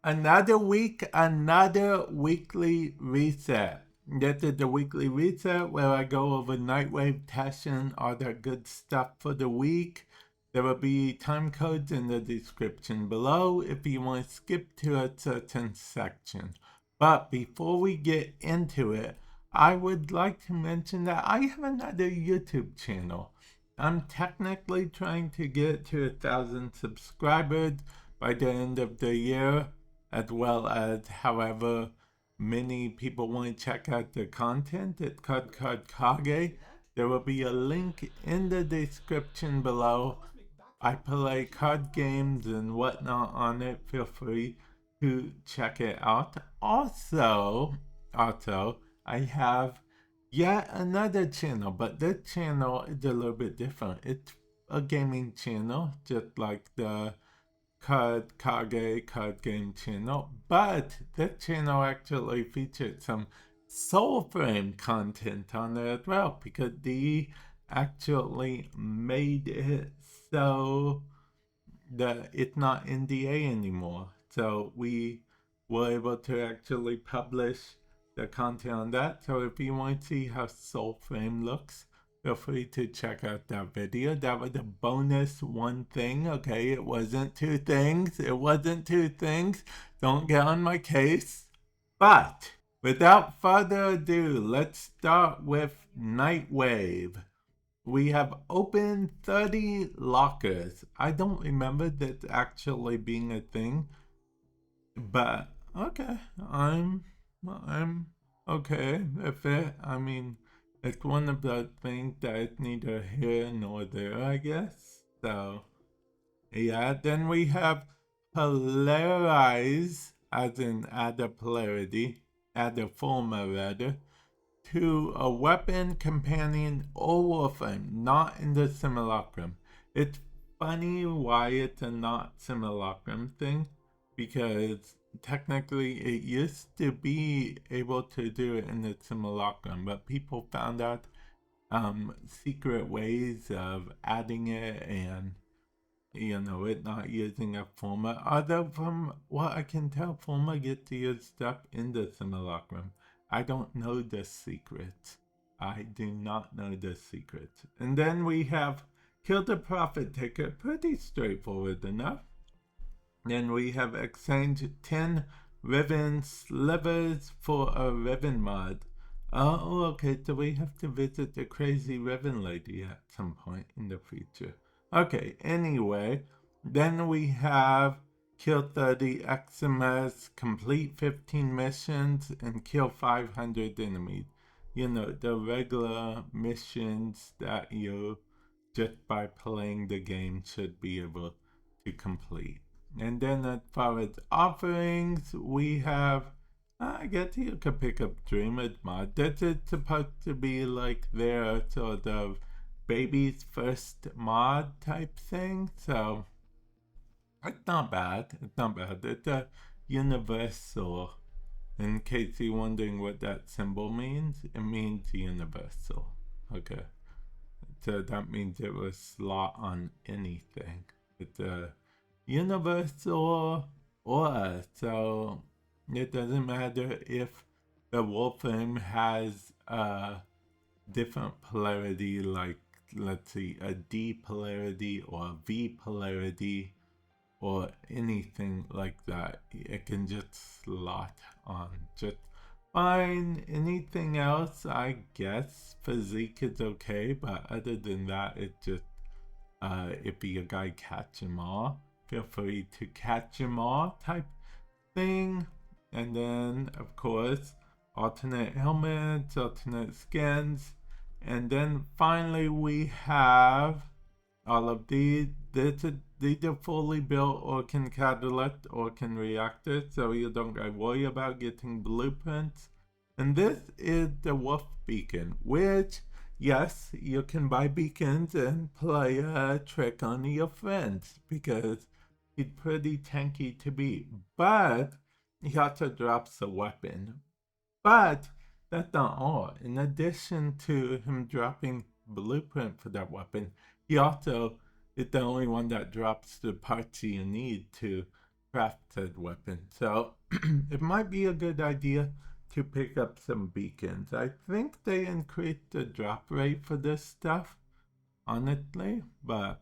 Another week, another weekly reset. This is the weekly reset where I go over Nightwave, Teshin, all that good stuff for the week. There will be time codes in the description below if you want to skip to a certain section. But before we get into it, I would like to mention that I have another YouTube channel. I'm technically trying to get to 1,000 subscribers by the end of the year, as well as however many people want to check out the content at Card Kage. There will be a link in the description below. I play card games and whatnot on it. Feel free to check it out. Also, I have yet another channel, but this channel is a little bit different. It's a gaming channel, just like the Card game channel, but this channel actually featured some Soulframe content on there as well, because they actually made it so that it's not NDA anymore. So we were able to actually publish the content on that. So if you want to see how Soulframe looks, feel free to check out that video. That was a bonus one thing, okay? It wasn't two things. It wasn't two things. Don't get on my case. But without further ado, let's start with Nightwave. We have opened 30 lockers. I don't remember that actually being a thing, but okay, I'm okay with it. I mean, it's one of the things that is neither here nor there, I guess. So, yeah, then we have polarize, as in add a polarity, add a former rather, to a weapon, companion, or warframe, not in the simulacrum. It's funny why it's a not simulacrum thing, because technically it used to be able to do it in the simulacrum, but people found out secret ways of adding it and it not using a forma. Although from what I can tell, forma gets to use stuff in the simulacrum. I don't know the secret. I do not know the secret. And then we have kill the profit ticker. Pretty straightforward enough. Then we have exchange 10 ribbon slivers for a ribbon mod. Oh, okay, so we have to visit the crazy ribbon lady at some point in the future. Okay, anyway, then we have kill 30 XMS, complete 15 missions, and kill 500 enemies. The regular missions that you, just by playing the game, should be able to complete. And then as far as offerings, we have, I guess you could pick up Dreamer's mod. This is supposed to be like their sort of baby's first mod type thing. So it's not bad. It's not bad. It's a universal. In case you're wondering what that symbol means, it means universal. Okay. So that means it will slot on anything. It's a universal aura. So it doesn't matter if the Warframe has a different polarity, like let's see, a D polarity or a V polarity or anything like that. It can just slot on just fine. Anything else, I guess physique is okay, but other than that, it just if you guy catch them all, feel free to catch them all type thing. And then of course alternate helmets, alternate skins, and then finally we have all of these. These are fully built or can catalyst or can reactor, so you don't gotta worry about getting blueprints. And this is the Wolf Beacon, which, yes, you can buy beacons and play a trick on your friends because he's pretty tanky to beat. But he also drops a weapon. But that's not all. In addition to him dropping blueprint for that weapon, he also is the only one that drops the parts you need to craft said weapon. So it might be a good idea to pick up some beacons. I think they increased the drop rate for this stuff, honestly, but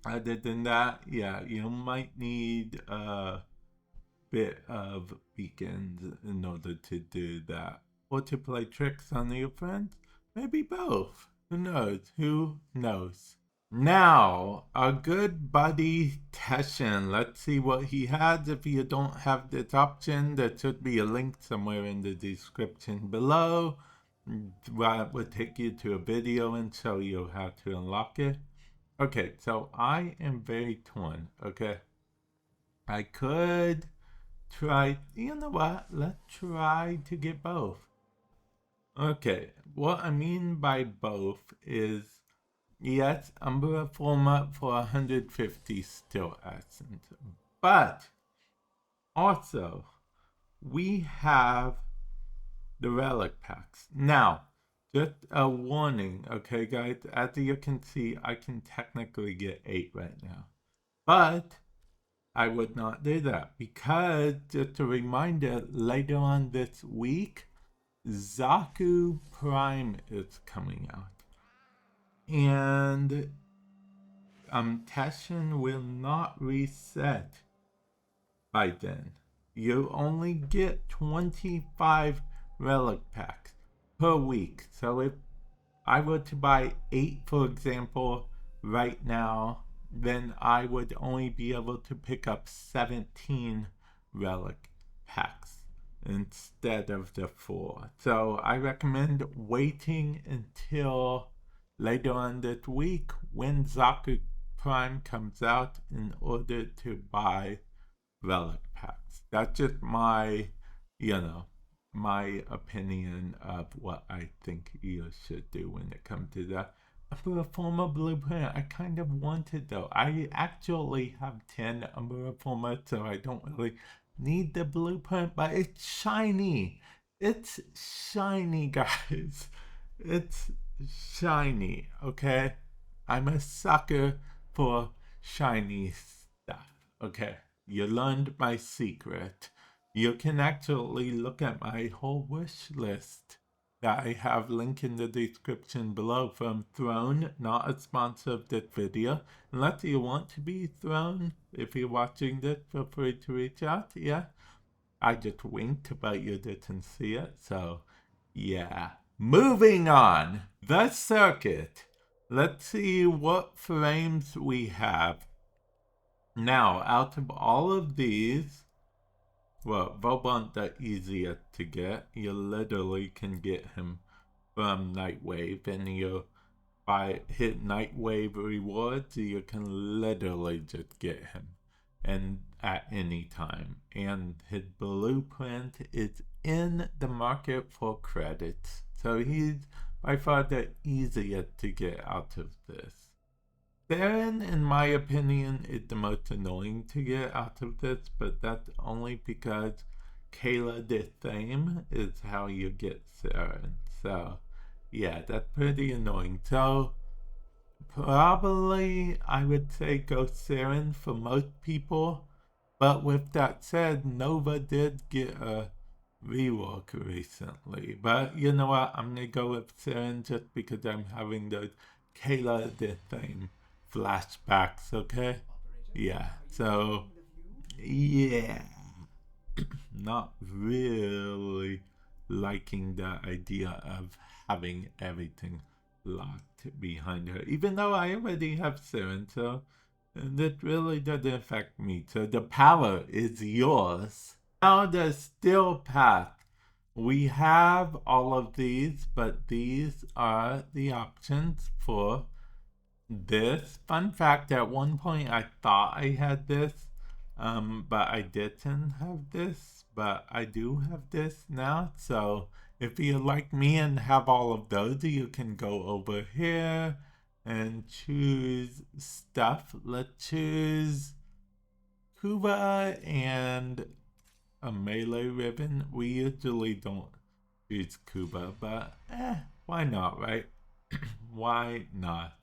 other than that, yeah, you might need a bit of beacons in order to do that. Or to play tricks on your friends. Maybe both. Who knows? Who knows? Now, our good buddy Teshin. Let's see what he has. If you don't have this option, there should be a link somewhere in the description below. That would take you to a video and show you how to unlock it. Okay, so I am very torn, okay? I could try, you know what? Let's try to get both. Okay, what I mean by both is, yes, Umbra format for 150 still essence, but also we have the relic packs. Now, just a warning, okay guys, as you can see, I can technically get 8 right now, but I would not do that because, just a reminder, later on this week, Zaku Prime is coming out. And Teshin will not reset by then. You only get 25 relic packs per week. So if I were to buy 8, for example, right now, then I would only be able to pick up 17 relic packs instead of the 4. So I recommend waiting until later on this week when Zaku Prime comes out in order to buy relic packs. That's just my, my opinion of what I think you should do when it comes to that. Umbra Forma blueprint, I kind of want it though. I actually have 10 Umbra Forma, so I don't really need the blueprint, but it's shiny. It's shiny, guys. It's shiny, okay? I'm a sucker for shiny stuff, okay? You learned my secret. You can actually look at my whole wish list that I have linked in the description below from Throne, not a sponsor of this video. Unless you want to be Throne, if you're watching this, feel free to reach out, yeah? I just winked, but you didn't see it, so yeah. Moving on, the circuit. Let's see what frames we have. Now, out of all of these, well, Vobant the easiest to get. You literally can get him from Nightwave, and you hit Nightwave rewards, you can literally just get him, and at any time. And his blueprint is in the market for credits, so he's by far the easiest to get out of this. Theron, in my opinion, is the most annoying to get out of this, but that's only because Kayla de Thame is how you get Theron. So, yeah, that's pretty annoying. So, probably I would say go Theron for most people. But with that said, Nova did get a rework recently. But you know what? I'm going to go with Theron just because I'm having those Kayla de Thame flashbacks, okay? Yeah, so, yeah. Not really liking the idea of having everything locked behind her, even though I already have Siren, so that really doesn't affect me. So the power is yours. Now the still path. We have all of these, but these are the options for this. Fun fact, at one point I thought I had this, but I didn't have this, but I do have this now. So if you like me and have all of those, you can go over here and choose stuff. Let's choose Kuba and a melee ribbon. We usually don't choose Kuba, but why not, right? Why not?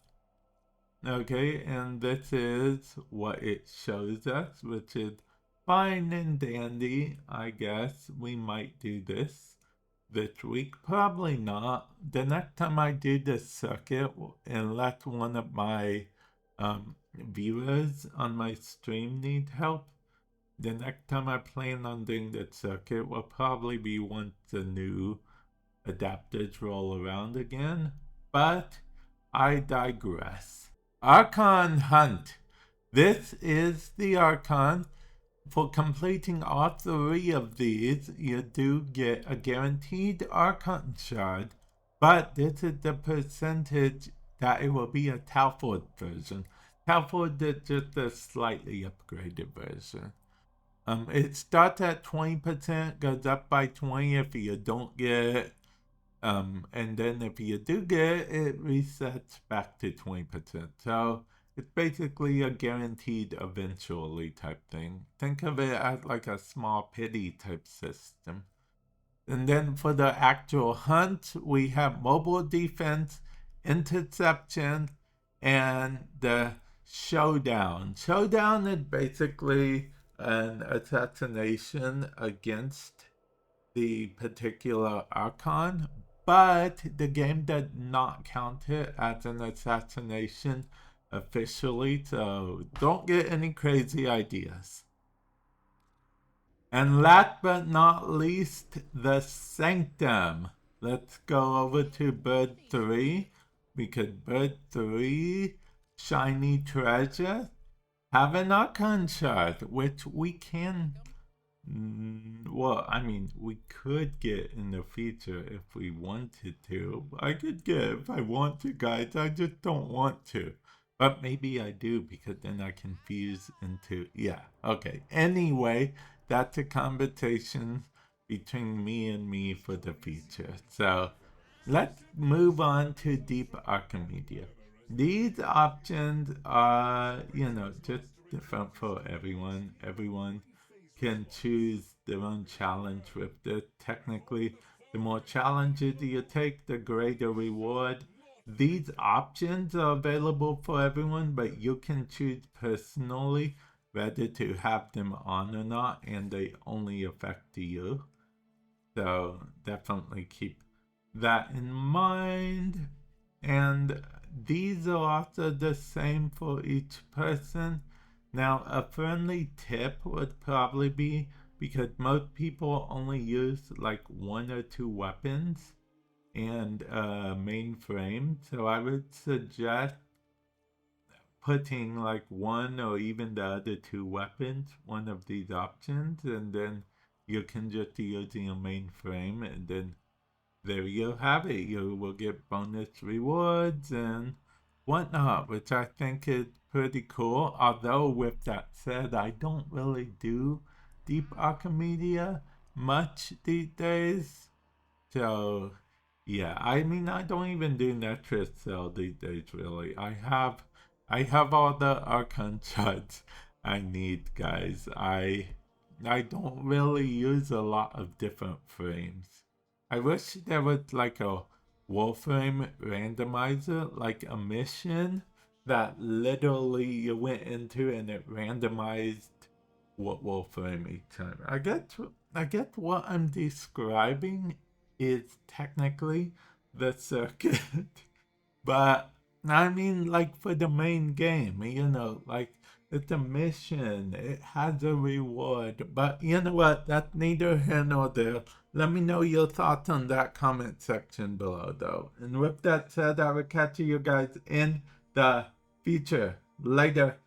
Okay, and this is what it shows us, which is fine and dandy, I guess. We might do this week. Probably not. The next time I do this circuit, unless one of my viewers on my stream need help, the next time I plan on doing the circuit will probably be once the new adapters roll around again. But I digress. Archon Hunt. This is the Archon. For completing all 3 of these, you do get a guaranteed Archon shard, but this is the percentage that it will be a Talford version. Talford is just a slightly upgraded version. It starts at 20%, goes up by 20 if you don't get it. And then if you do get it, it resets back to 20%. So it's basically a guaranteed eventually type thing. Think of it as like a small pity type system. And then for the actual hunt, we have mobile defense, interception, and the showdown. Showdown is basically an assassination against the particular Archon, but the game does not count it as an assassination officially, so don't get any crazy ideas. And last but not least, the Sanctum. Let's go over to Bird 3, because Bird 3, Shiny Treasure, have an Archon shard, which we can, well, I mean, we could get in the future if we wanted to. I could get it if I want to, guys. I just don't want to. But maybe I do, because then I can fuse into, yeah, okay. Anyway, that's a conversation between me for the future. So let's move on to Deep Archimedia. These options are, you know, just different for everyone. Everyone can choose their own challenge with this. Technically, the more challenges you take, the greater reward. These options are available for everyone, but you can choose personally whether to have them on or not, and they only affect you. So definitely keep that in mind. And these are also the same for each person. Now, a friendly tip would probably be, because most people only use like 1 or 2 weapons and mainframe, so I would suggest putting like 1 or even the other 2 weapons, one of these options, and then you can just be using a mainframe, and then there you have it. You will get bonus rewards and whatnot, which I think is pretty cool. Although with that said, I don't really do Deep Archimedia much these days. So yeah, I mean, I don't even do Netris Cell these days, really. I have all the Archon shards I need, guys. I don't really use a lot of different frames. I wish there was like a Warframe randomizer, like a mission that literally you went into and it randomized what Warframe each time. I get what I'm describing is technically the circuit, but I mean, like for the main game, you know, like it's a mission, it has a reward, but you know what, that's neither here nor there. Let me know your thoughts on that comment section below, though. And with that said, I will catch you guys in the future. Later.